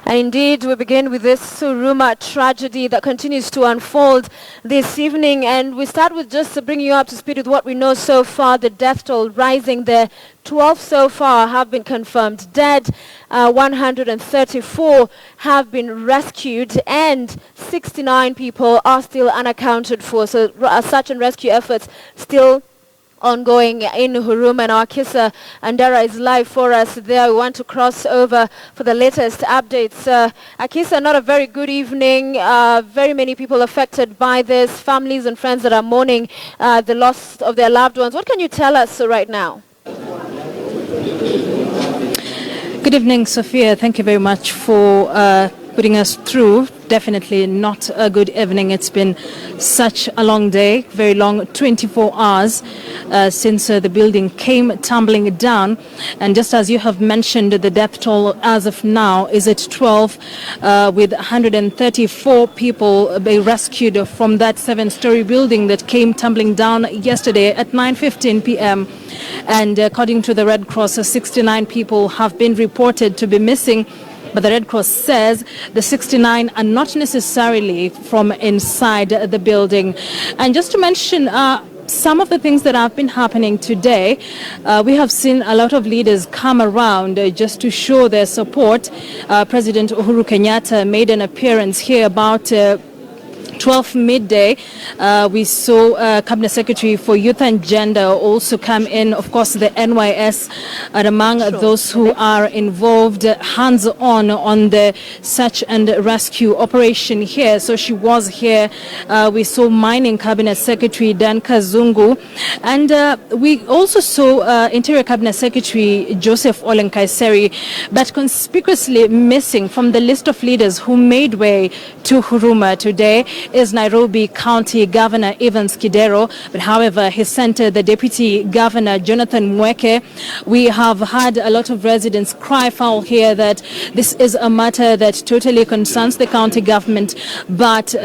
And indeed, we begin with this Huruma tragedy that continues to unfold this evening. And we start with just bringing you up to speed with what we know so far. The death toll rising there. 12 so far have been confirmed dead. 134 have been rescued. And 69 people are still unaccounted for. So search and rescue efforts still ongoing in Huruma, and our Kisa Andara is live for us there. We want to cross over for the latest updates. Akisa, not a very good evening. Very many people affected by this, families and friends that are mourning the loss of their loved ones. What can you tell us right now? Good evening, Sophia. Thank you very much for putting us through. Definitely not a good evening. It's been such a long day, very long, 24 hours since the building came tumbling down. And just as you have mentioned, the death toll as of now is at 12, with 134 people being rescued from that 7-story building that came tumbling down yesterday at 9:15 p.m. And according to the Red Cross, 69 people have been reported to be missing. But the Red Cross says the 69 are not necessarily from inside the building. And just to mention some of the things that have been happening today, we have seen a lot of leaders come around just to show their support. President Uhuru Kenyatta made an appearance here about 12 midday. We saw Cabinet Secretary for Youth and Gender also come in, of course the NYS are among those who are involved hands-on the search and rescue operation here. So she was here. We saw Mining Cabinet Secretary Dan Kazungu, and we also saw Interior Cabinet Secretary Joseph Olenkaiseri, but conspicuously missing from the list of leaders who made way to Huruma today is Nairobi County Governor Evans Kidero, but however he sent the Deputy Governor Jonathan Mweke. We have had a lot of residents cry foul here that this is a matter that totally concerns the county government, but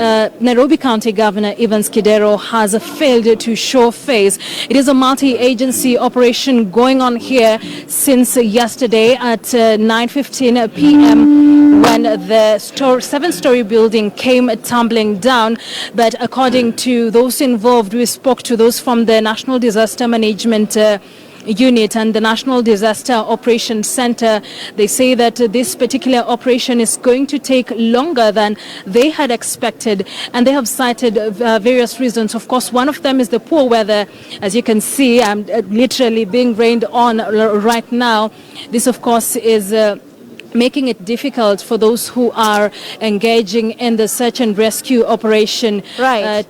Nairobi County Governor Evans Kidero has failed to show face. It is a multi-agency operation going on here since yesterday at 9:15 p.m. when the 7-story building came tumbling down. But according to those involved, we spoke to those from the National Disaster Management Unit and the National Disaster Operations Center. They say that this particular operation is going to take longer than they had expected, and they have cited various reasons. Of course, one of them is the poor weather. As you can see, I'm literally being rained on right now. This, of course, is making it difficult for those who are engaging in the search and rescue operation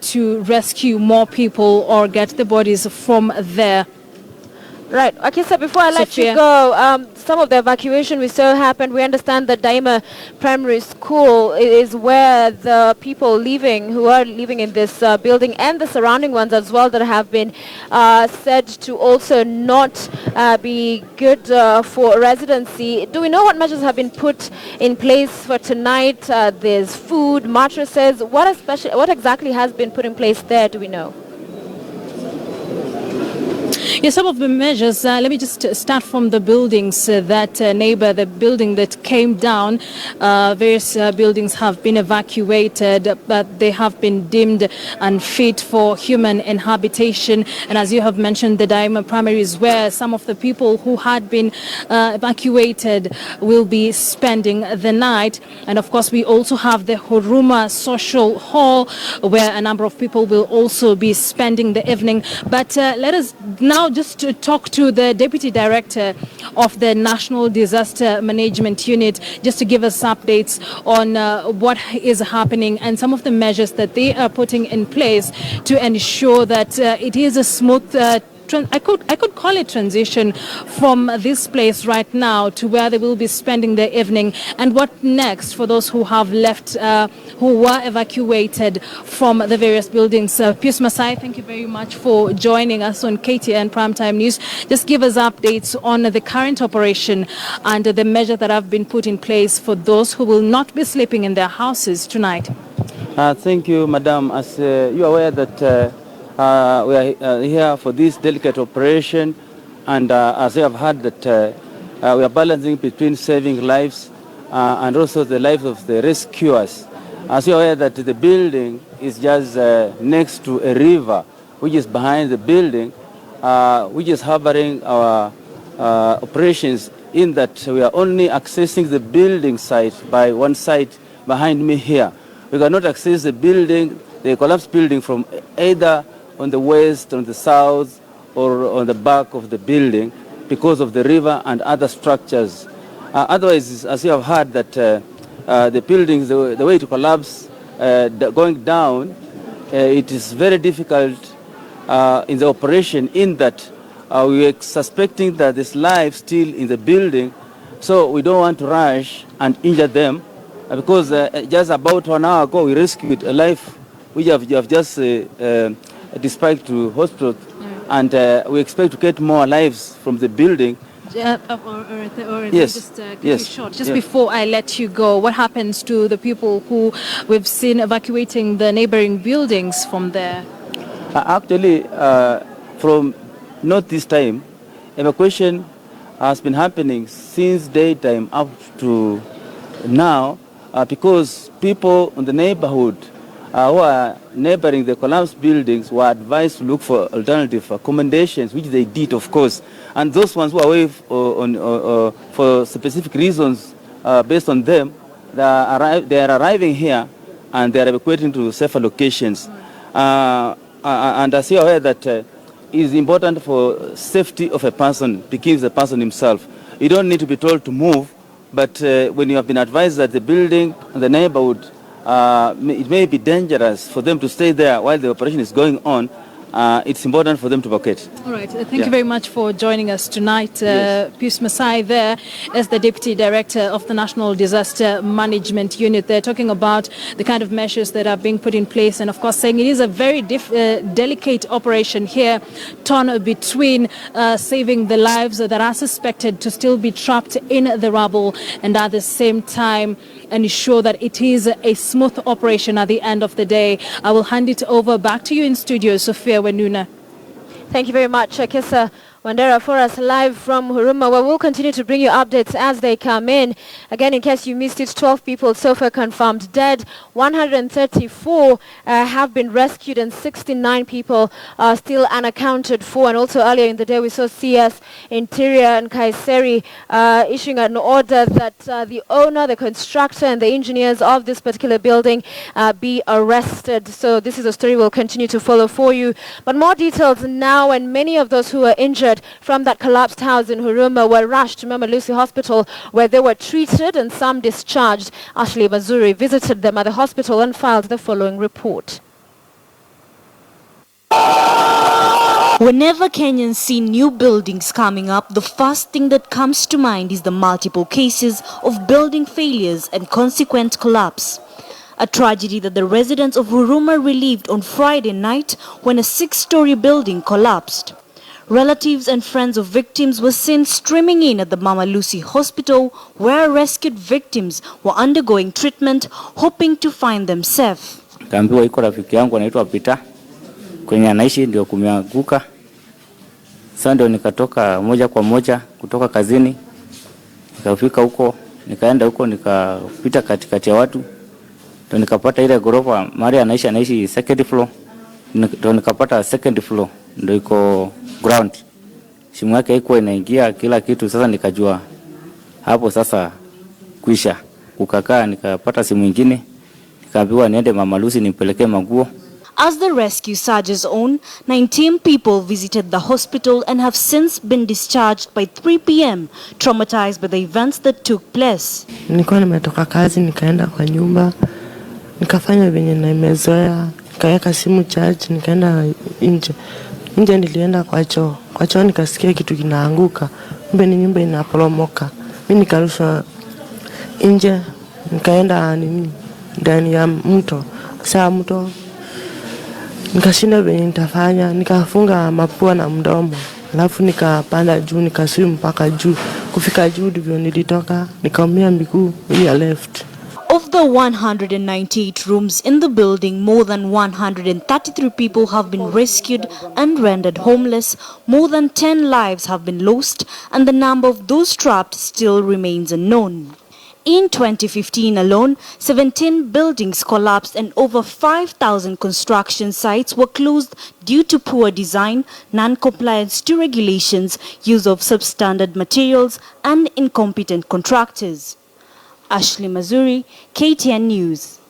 to rescue more people or get the bodies from there. Right. Akisa, before I let you go, some of the evacuation we saw happened. We understand that Daima Primary School is where the people who are living in this building and the surrounding ones as well that have been said to also not be good for residency. Do we know what measures have been put in place for tonight? There's food, mattresses. What exactly has been put in place there? Do we know? Yes, some of the measures, let me just start from the buildings that neighbor the building that came down. Various buildings have been evacuated, but they have been deemed unfit for human inhabitation. And as you have mentioned, the Daima Primary is where some of the people who had been evacuated will be spending the night. And of course, we also have the Huruma Social Hall, where a number of people will also be spending the evening. But let us now just to talk to the Deputy Director of the National Disaster Management Unit, just to give us updates on what is happening and some of the measures that they are putting in place to ensure that it is a smooth I could call it transition from this place right now to where they will be spending their evening, and what next for those who have left, who were evacuated from the various buildings. Pius Masai, thank you very much for joining us on KTN Primetime News. Just give us updates on the current operation and the measures that have been put in place for those who will not be sleeping in their houses tonight. Thank you, Madam. As you are aware that we are here for this delicate operation, and as you have heard that we are balancing between saving lives and also the lives of the rescuers. As you are aware that the building is just next to a river, which is behind the building, which is harboring our operations, in that we are only accessing the building site by one side behind me here. We cannot access the building, the collapsed building, from either on the west, on the south, or on the back of the building because of the river and other structures. Otherwise, as you have heard, that the buildings, the way to collapse going down, it is very difficult in the operation, in that we are suspecting that there's life still in the building, so we don't want to rush and injure them, because just about 1 hour ago we rescued a life which have just dispatched to hospital, and we expect to get more lives from the building. Yes. Just before I let you go, what happens to the people who we've seen evacuating the neighboring buildings from there? Actually, from not this time, evacuation has been happening since daytime up to now, because people in the neighborhood who are neighboring the collapsed buildings were advised to look for alternative accommodations, which they did, of course. And those ones who are away for specific reasons, based on them, they are arriving here and they are evacuating to safer locations. And as you are aware that it is important for safety of a person, begins the person himself. You don't need to be told to move, but when you have been advised that the building and the neighborhood, it may be dangerous for them to stay there while the operation is going on, it's important for them to vacate. All right. Thank you very much for joining us tonight. Pius Masai there is the Deputy Director of the National Disaster Management Unit. They're talking about the kind of measures that are being put in place, and of course saying it is a very delicate operation here, torn between saving the lives that are suspected to still be trapped in the rubble, and at the same time ensure that it is a smooth operation at the end of the day. I will hand it over back to you in studio, Sophia Wenuna. Thank you very much, Kesa Wandera, for us live from Huruma, where we'll continue to bring you updates as they come in. Again, in case you missed it, 12 people so far confirmed dead. 134 have been rescued, and 69 people are still unaccounted for. And also earlier in the day, we saw CS Interior and Kaiseri issuing an order that the owner, the constructor, and the engineers of this particular building be arrested. So this is a story we'll continue to follow for you. But more details now, and many of those who were injured from that collapsed house in Huruma were rushed to Mama Lucy Hospital, where they were treated and some discharged. Ashley Mazuri visited them at the hospital and filed the following report. Whenever Kenyans see new buildings coming up, the first thing that comes to mind is the multiple cases of building failures and consequent collapse. A tragedy that the residents of Huruma relieved on Friday night when a 6-story building collapsed. Relatives and friends of victims were seen streaming in at the Mama Lucy Hospital, where rescued victims were undergoing treatment, hoping to find them safe. Kaambiwa iko rafiki yangu anaitwa Peter, kwenye anaishi ndio kumeanguka. Sasa ndio nikatoka moja kwa moja kutoka kazini, nikafika huko, nikaenda huko, nikapita katikati ya watu, ndio nikapata ile gorofa Maria anaishi second floor, ndio nikapata second floor ndio iko ground. Simu yake iko inaingia kila kitu. Sasa nikajua hapo sasa kuisha. Kukakaa nikapata simu nyingine, nikaambiwa niende Mama Lucy nimpelekee maguo. As the rescue surges on, 19 people visited the hospital and have since been discharged by 3 p.m, traumatized by the events that took place. Nilikuwa nimetoka kazi, nikaenda kwa nyumba, nikafanya venye nimezoea, nikaweka simu charge, nikaenda nje. Nje nilienda kwa choo. Kwa choo nikasikia kitu kinaanguka. Kumbe ni nyumba inaporomoka. Mimi nikarushwa nje, nikaenda ndani ya mto. Saa mto nikashinda venye nitafanya, nikafunga mapua na mdomo. Alafu nikapanda juu, nikaswim mpaka juu. Kufika juu ndivyo nilitoka, nikaumia miguu ya left. Of the 198 rooms in the building, more than 133 people have been rescued and rendered homeless. More than 10 lives have been lost, and the number of those trapped still remains unknown. In 2015 alone, 17 buildings collapsed and over 5,000 construction sites were closed due to poor design, non-compliance to regulations, use of substandard materials and incompetent contractors. Ashley Mazuri, KTN News.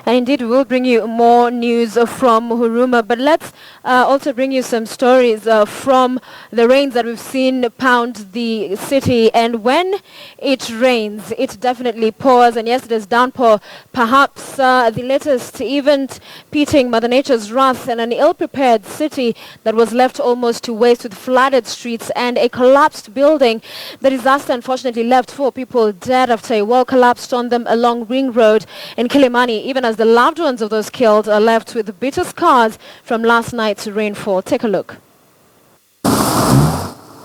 And indeed, we will bring you more news from Huruma, but let's also bring you some stories from the rains that we've seen pound the city. And when it rains, it definitely pours. And yesterday's downpour, perhaps the latest event pitting Mother Nature's wrath and an ill-prepared city that was left almost to waste with flooded streets and a collapsed building. The disaster unfortunately left 4 people dead after a wall collapsed on them along Ring Road in Kilimani, even as the loved ones of those killed are left with bitter scars from last night's rainfall. Take a look.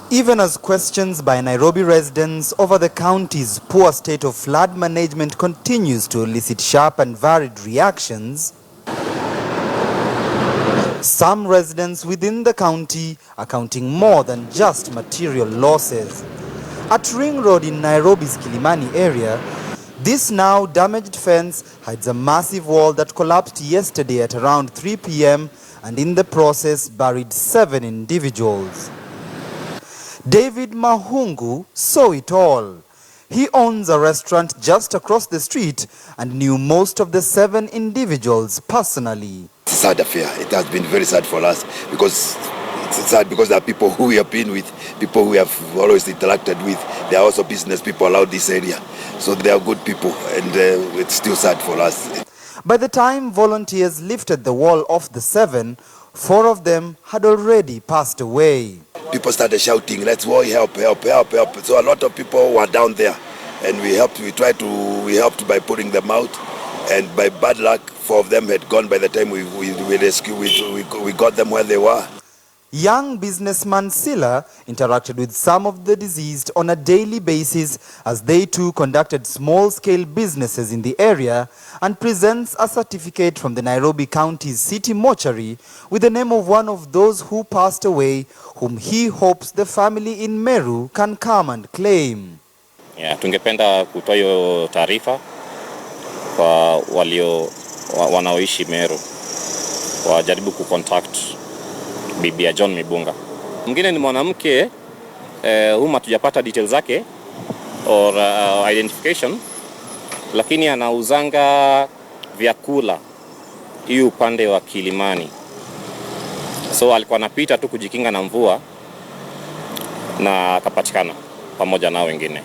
Even as questions by Nairobi residents over the county's poor state of flood management continues to elicit sharp and varied reactions, some residents within the county are counting more than just material losses. At Ring Road in Nairobi's Kilimani area, this now damaged fence hides a massive wall that collapsed yesterday at around 3 p.m. and in the process buried 7 individuals. David Mahungu saw it all. He owns a restaurant just across the street and knew most of the 7 individuals personally. It's a sad affair. It has been very sad for us because it's sad because there are people who we have been with, people we have always interacted with. They are also business people around this area. So they are good people and it's still sad for us. By the time volunteers lifted the wall off the 7, 4 of them had already passed away. People started shouting, let's all help, help, help, help. So a lot of people were down there and we helped by putting them out. And by bad luck, 4 of them had gone by the time we got them where they were. Young businessman Silla interacted with some of the deceased on a daily basis as they too conducted small-scale businesses in the area and presents a certificate from the Nairobi County's city mortuary with the name of one of those who passed away, whom he hopes the family in Meru can come and claim. Yeah, tungependa kutoa hiyo taarifa kwa wanaoishi Meru wajaribu kucontact bibi ya John Mibunga. Mwingine ni mwanamke huma tujapata details zake or identification, lakini anauzanga vyakula hii upande wa Kilimani. So alikuwa anapita tu kujikinga na mvua na akapatikana pamoja na wengine.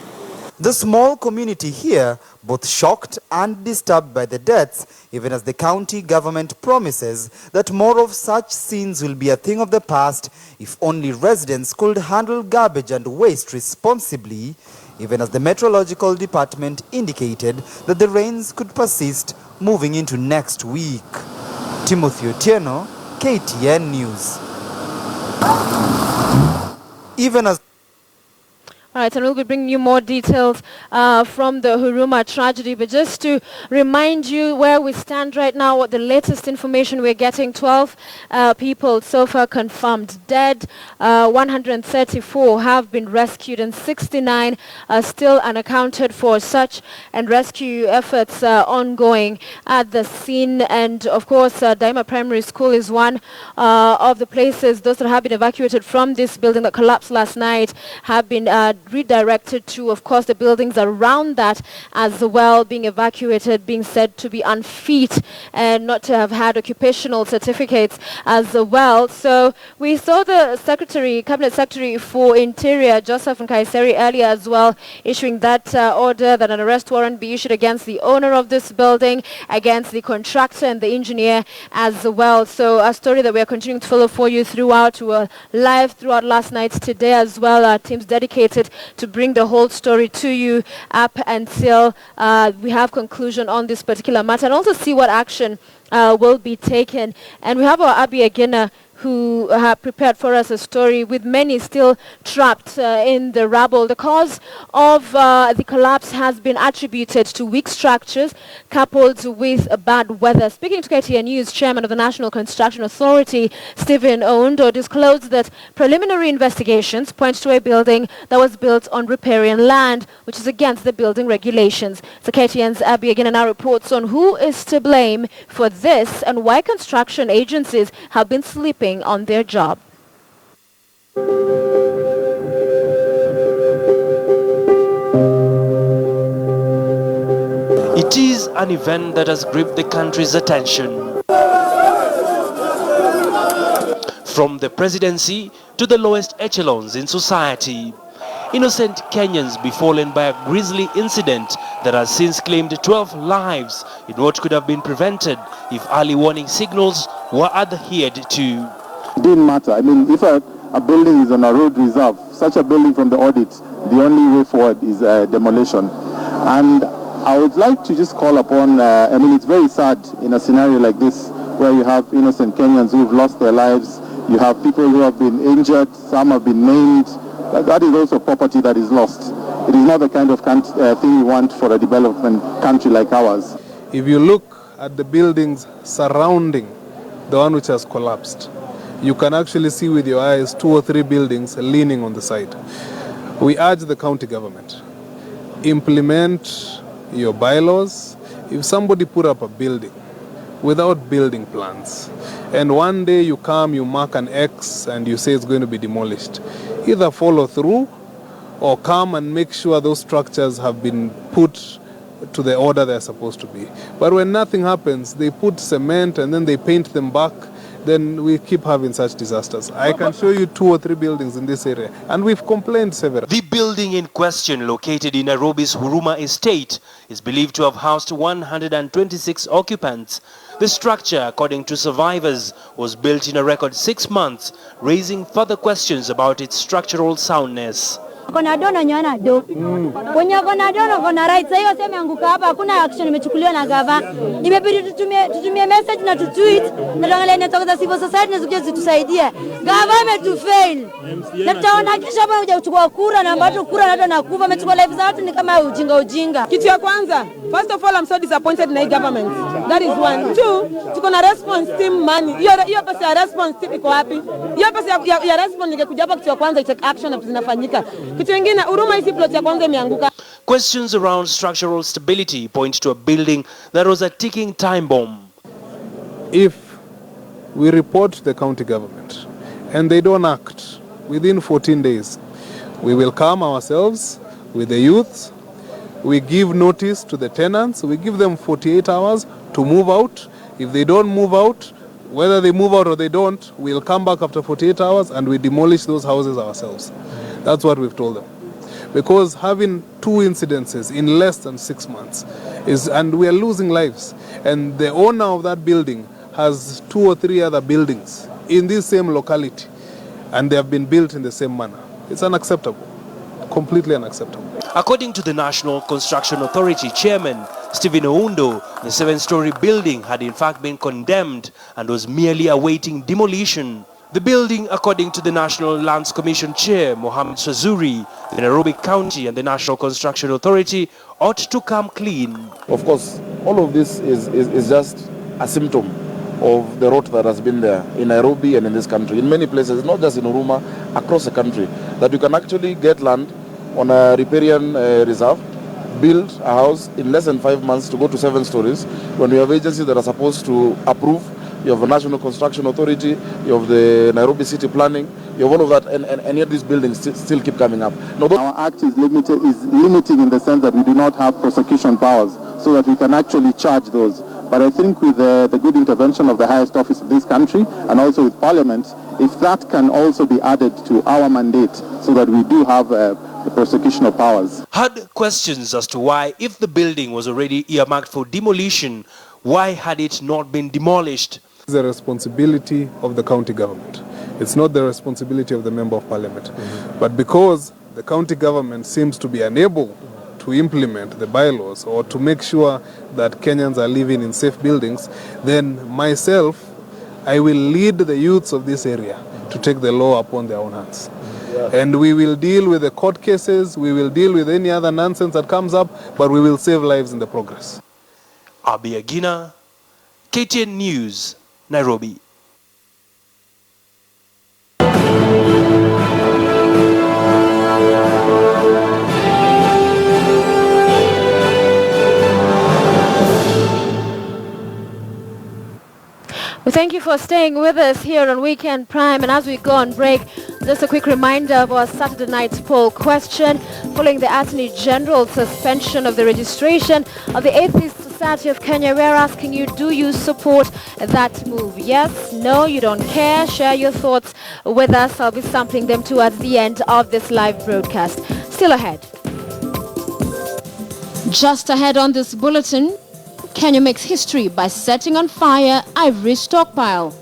The small community here, both shocked and disturbed by the deaths, even as the county government promises that more of such scenes will be a thing of the past if only residents could handle garbage and waste responsibly, even as the meteorological department indicated that the rains could persist moving into next week. Timothy Otieno, KTN News. Even as All right, and we'll be bringing you more details from the Huruma tragedy. But just to remind you where we stand right now, what the latest information we're getting, 12 people so far confirmed dead, 134 have been rescued, and 69 are still unaccounted for. Search and rescue efforts ongoing at the scene. And of course, Daima Primary School is one of the places. Those that have been evacuated from this building that collapsed last night have been redirected to, of course, the buildings around that as well, being evacuated, being said to be unfit and not to have had occupational certificates as well. So we saw the Cabinet Secretary for Interior, Joseph Nkaiseri, earlier as well, issuing that order that an arrest warrant be issued against the owner of this building, against the contractor and the engineer as well. So a story that we are continuing to follow for you throughout. We were live throughout last night, today as well. Our team's dedicated to bring the whole story to you up until we have conclusion on this particular matter, and also see what action will be taken. And we have our Abi Agena, who have prepared for us a story with many still trapped in the rubble. The cause of the collapse has been attributed to weak structures coupled with bad weather. Speaking to KTN News, Chairman of the National Construction Authority, Stephen Oundo, disclosed that preliminary investigations point to a building that was built on riparian land, which is against the building regulations. So KTN's Abby again now reports on who is to blame for this and why construction agencies have been sleeping on their job. It is an event that has gripped the country's attention. From the presidency to the lowest echelons in society, innocent Kenyans befallen by a grisly incident that has since claimed 12 lives in what could have been prevented if early warning signals were adhered to. It didn't matter. I mean, if a building is on a road reserve, such a building from the audit, the only way forward is demolition. And I would like to just call upon, I mean, it's very sad in a scenario like this where you have innocent Kenyans who have lost their lives, you have people who have been injured, some have been maimed. That is also property that is lost. It is not the kind of thing we want for a development country like ours. If you look at the buildings surrounding the one which has collapsed, you can actually see with your eyes 2 or 3 buildings leaning on the side. We urge the county government, implement your bylaws. If somebody put up a building without building plans, and one day you come, you mark an X and you say it's going to be demolished, either follow through or come and make sure those structures have been put to the order they're supposed to be. But when nothing happens, they put cement and then they paint them back, then we keep having such disasters. I can show you 2 or 3 buildings in this area, and we've complained several. The building in question, located in Nairobi's Huruma estate, is believed to have housed 126 occupants. The structure, according to survivors, was built in a record 6 months, raising further questions about its structural soundness. Kona dono nyana do. Kwenye kona dono kona right. Sasa hiyo sema anguka hapa hakuna action imechukuliwa na gava. Imebidi tutumie message na tutweet na tuangalie network za civil society na zikuja zitusaidie. Government to fail. Na tutaona kisha bwana hujachukua kura na watu kura na watu nakufa amechukua life za watu ni kama ujinga. Kitu ya kwanza, first of all I'm so disappointed na government. That is 1. 2, tuko na response team money. Hiyo pesa ya response team iko wapi? Hiyo pesa ya response ingekuja hapa kitu ya kwanza take action na zinafanyika. Questions around structural stability point to a building that was a ticking time bomb. If we report the county government and they don't act within 14 days, we will come ourselves with the youth, we give notice to the tenants, we give them 48 hours to move out. If they don't move out, whether they move out or they don't, we'll come back after 48 hours and we demolish those houses ourselves. That's what we've told them. Because having 2 incidences in less than 6 months and we are losing lives. And the owner of that building has 2 or 3 other buildings in this same locality, and they have been built in the same manner. It's unacceptable, completely unacceptable. According to the National Construction Authority Chairman, Stephen Oundo, the 7-story building had in fact been condemned and was merely awaiting demolition. The building, according to the National Lands Commission Chair, Mohammed Shazuri, the Nairobi County and the National Construction Authority ought to come clean. Of course, all of this is just a symptom of the rot that has been there in Nairobi and in this country. In many places, not just in Huruma, across the country, that you can actually get land on a riparian reserve, build a house in less than 5 months to go to 7 stories, when we have agencies that are supposed to approve. You have the National Construction Authority, you have the Nairobi City Planning, you have all of that, and yet these buildings still keep coming up. Now, our act is limiting in the sense that we do not have prosecution powers, so that we can actually charge those. But I think with the good intervention of the highest office of this country, and also with Parliament, if that can also be added to our mandate, so that we do have the prosecution of powers. Had questions as to why, if the building was already earmarked for demolition, why had it not been demolished? It's the responsibility of the county government. It's not the responsibility of the Member of Parliament. But because the county government seems to be unable to implement the bylaws or to make sure that Kenyans are living in safe buildings, then myself I will lead the youths of this area to take the law upon their own hands. And we will deal with the court cases, we will deal with any other nonsense that comes up, but we will save lives in the progress. Abi Agina, KTN News, Nairobi. Well, thank you for staying with us here on Weekend Prime. And as we go on break, just a quick reminder of our Saturday night's poll question. Following the Attorney General's suspension of the registration of the Atheist Society of Kenya, we're asking you, do you support that move? Yes, no, you don't care? Share your thoughts with us. I'll be sampling them towards the end of this live broadcast. Still ahead. Just ahead on this bulletin, Kenya makes history by setting on fire ivory stockpile.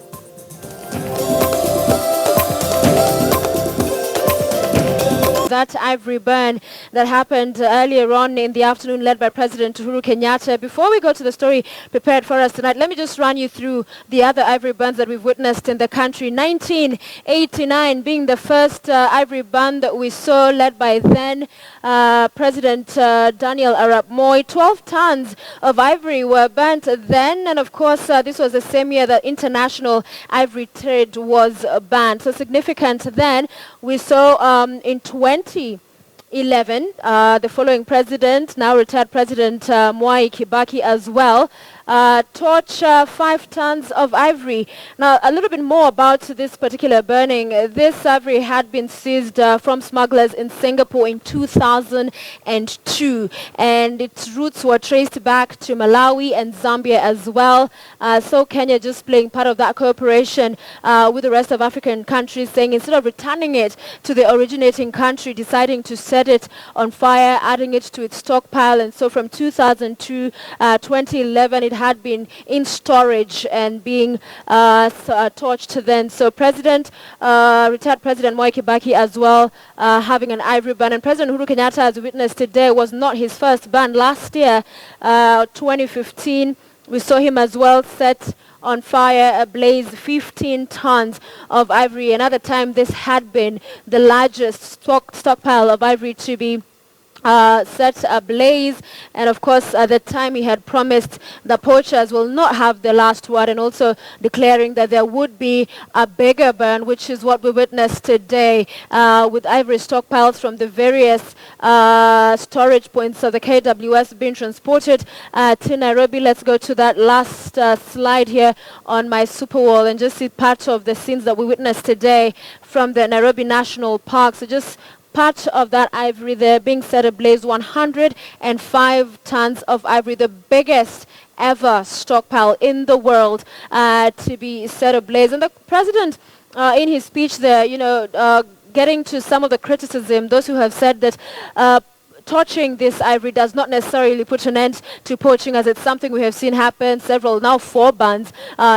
That ivory burn that happened earlier on in the afternoon, led by President Uhuru Kenyatta. Before we go to the story prepared for us tonight, let me just run you through the other ivory burns that we've witnessed in the country. 1989 being the first ivory burn that we saw, led by then President Daniel Arap Moi. 12 tons of ivory were burnt then, and of course this was the same year that international ivory trade was banned. So significant then. We saw in 2011, the following president, now retired President Mwai Kibaki as well, torch 5 tons of ivory. Now, a little bit more about this particular burning. This ivory had been seized from smugglers in Singapore in 2002, and its roots were traced back to Malawi and Zambia as well. So Kenya just playing part of that cooperation with the rest of African countries, saying instead of returning it to the originating country, deciding to set it on fire, adding it to its stockpile. And so from 2002, 2011, it had been in storage and being torched then. So retired President Mwai Kibaki as well having an ivory burn. And President Uhuru Kenyatta, as we witnessed today, was not his first burn. Last year, 2015, we saw him as well set on fire, ablaze 15 tons of ivory. Another time, this had been the largest stockpile of ivory to be set ablaze. And of course, at the time, he had promised the poachers will not have the last word, and also declaring that there would be a bigger burn, which is what we witnessed today with ivory stockpiles from the various storage points of the KWS being transported to Nairobi. Let's go to that last slide here on my super wall and just see part of the scenes that we witnessed today from the Nairobi National Park. So just part of that ivory there being set ablaze, 105 tons of ivory, the biggest ever stockpile in the world to be set ablaze. And the president, in his speech there, getting to some of the criticism, those who have said that torching this ivory does not necessarily put an end to poaching, as it's something we have seen happen, now 4 bans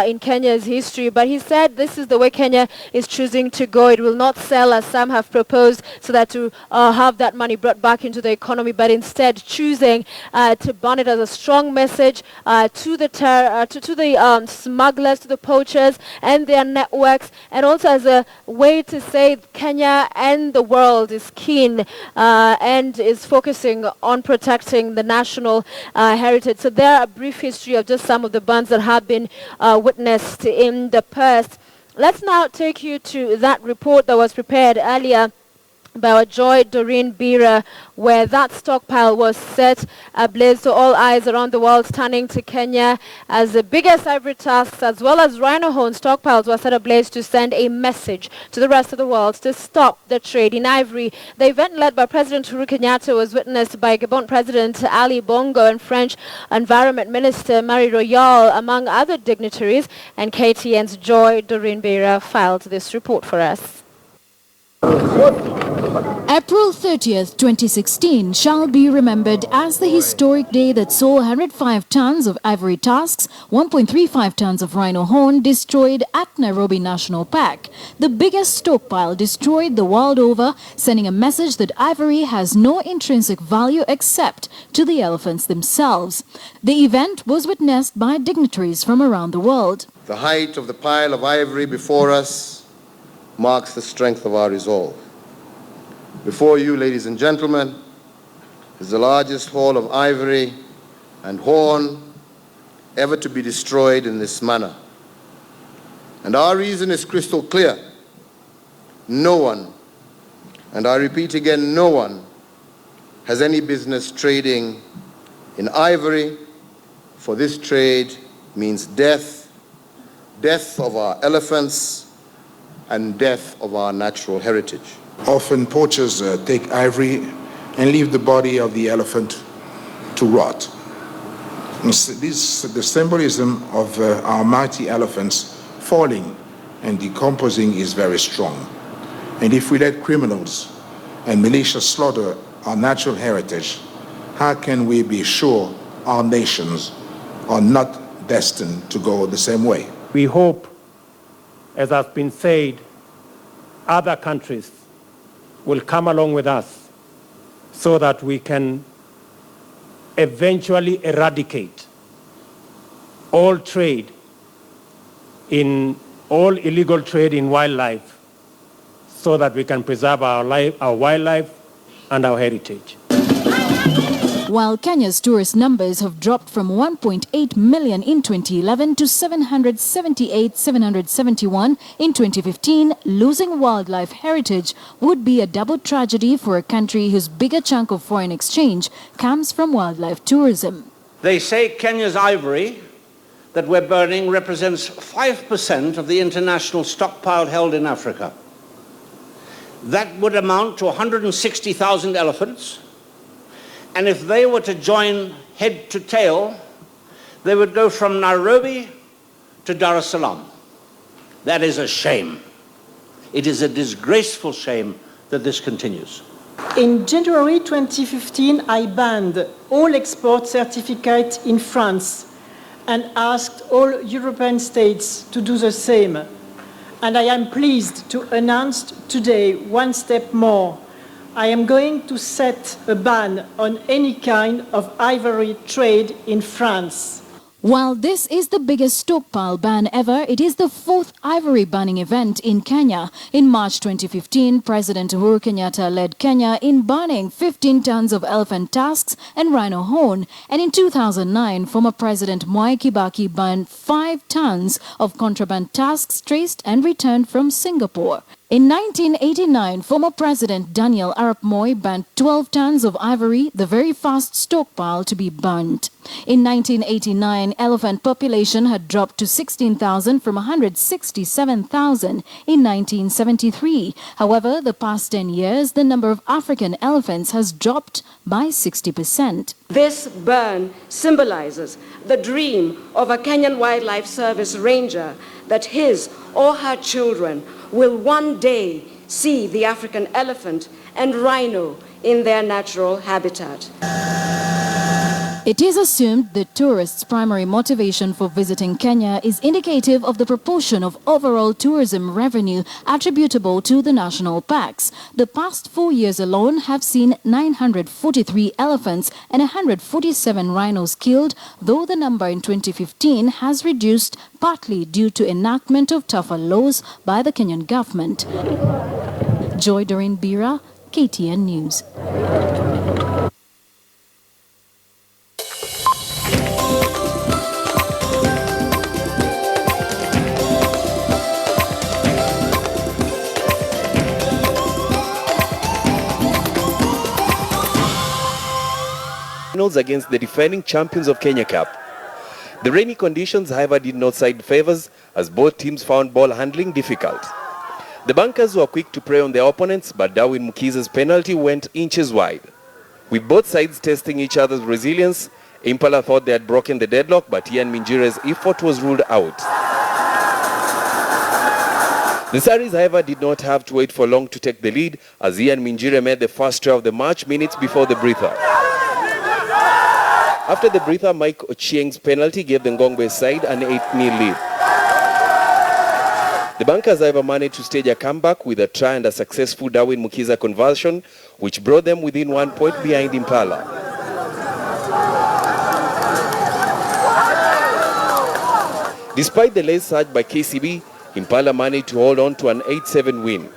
in Kenya's history. But he said this is the way Kenya is choosing to go. It will not sell, as some have proposed, so that to have that money brought back into the economy, but instead choosing to burn it as a strong message to the smugglers, to the poachers and their networks, and also as a way to say Kenya and the world is keen and is focusing on protecting the national heritage. So there, a brief history of just some of the burns that have been witnessed in the past. Let's now take you to that report that was prepared earlier by our Joy Doreen Bira, where that stockpile was set ablaze. So all eyes around the world turning to Kenya as the biggest ivory tusks as well as rhino horn stockpiles were set ablaze to send a message to the rest of the world to stop the trade in ivory. The event, led by President Uhuru Kenyatta, was witnessed by Gabon President Ali Bongo and French Environment Minister Marie Royal, among other dignitaries. And KTN's Joy Doreen Bira filed this report for us. April 30th, 2016 shall be remembered as the historic day that saw 105 tons of ivory tusks, 1.35 tons of rhino horn destroyed at Nairobi National Park. The biggest stockpile destroyed the world over, sending a message that ivory has no intrinsic value except to the elephants themselves. The event was witnessed by dignitaries from around the world. The height of the pile of ivory before us marks the strength of our resolve. Before you, ladies and gentlemen, is the largest haul of ivory and horn ever to be destroyed in this manner. And our reason is crystal clear. No one, and I repeat again, no one, has any business trading in ivory, for this trade means death, death of our elephants, and death of our natural heritage. Often poachers take ivory and leave the body of the elephant to rot. The symbolism of our mighty elephants falling and decomposing is very strong. And if we let criminals and militia slaughter our natural heritage, how can we be sure our nations are not destined to go the same way? We hope, as has been said, other countries will come along with us so that we can eventually eradicate all illegal trade in wildlife so that we can preserve our wildlife and our heritage. While Kenya's tourist numbers have dropped from 1.8 million in 2011 to 771 in 2015, losing wildlife heritage would be a double tragedy for a country whose bigger chunk of foreign exchange comes from wildlife tourism. They say Kenya's ivory that we're burning represents 5% of the international stockpile held in Africa. That would amount to 160,000 elephants. And if they were to join head to tail, they would go from Nairobi to Dar es Salaam. That is a shame. It is a disgraceful shame that this continues. In January 2015, I banned all export certificates in France and asked all European states to do the same. And I am pleased to announce today one step more. I am going to set a ban on any kind of ivory trade in France. While this is the biggest stockpile ban ever, it is the fourth ivory banning event in Kenya. In March 2015, President Uhuru Kenyatta led Kenya in banning 15 tons of elephant tusks and rhino horn. And in 2009, former President Mwai Kibaki banned 5 tons of contraband tusks traced and returned from Singapore. In 1989, former President Daniel Arap Moi banned 12 tons of ivory, the very first stockpile to be burnt. In 1989, elephant population had dropped to 16,000 from 167,000 in 1973. However, the past 10 years, the number of African elephants has dropped by 60%. This burn symbolizes the dream of a Kenyan Wildlife Service ranger that his or her children will one day see the African elephant and rhino in their natural habitat. It is assumed that tourists' primary motivation for visiting Kenya is indicative of the proportion of overall tourism revenue attributable to the national parks. The past 4 years alone have seen 943 elephants and 147 rhinos killed, though the number in 2015 has reduced partly due to enactment of tougher laws by the Kenyan government. Joy Doreen Bira, KTN News. Against the defending champions of Kenya Cup. The rainy conditions, however, did not side favors as both teams found ball handling difficult. The Bankers were quick to prey on their opponents, but Darwin Mukiza's penalty went inches wide. With both sides testing each other's resilience, Impala thought they had broken the deadlock, but Ian Minjire's effort was ruled out. The Saris, however, did not have to wait for long to take the lead as Ian Minjire made the first try of the match minutes before the breather. After the breather, Mike Ochieng's penalty gave the Ngongbe side an 8-0 lead. The Bankers, however, managed to stage a comeback with a try and a successful Darwin Mukiza conversion, which brought them within 1 point behind Impala. Despite the late surge by KCB, Impala managed to hold on to an 8-7 win.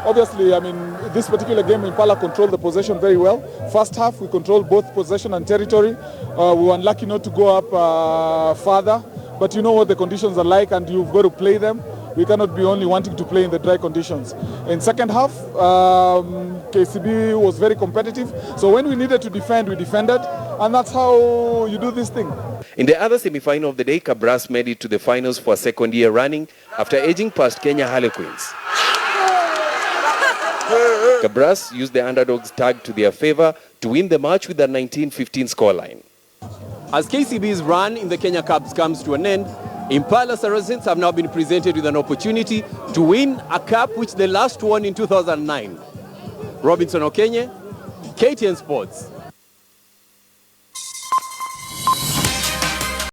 Obviously, I mean, this particular game, Impala controlled the possession very well. First half, we controlled both possession and territory. We were unlucky not to go up further, but you know what the conditions are like and you've got to play them. We cannot be only wanting to play in the dry conditions. In second half, KCB was very competitive. So when we needed to defend, we defended. And that's how you do this thing. In the other semi-final of the day, Kabras made it to the finals for a second year running after edging past Kenya Harlequins. Kabras used the underdogs tag to their favor to win the match with a 19-15 scoreline. As KCB's run in the Kenya Cups comes to an end, Impala Saracens have now been presented with an opportunity to win a cup which they last won in 2009. Robinson Okenye, KTN Sports.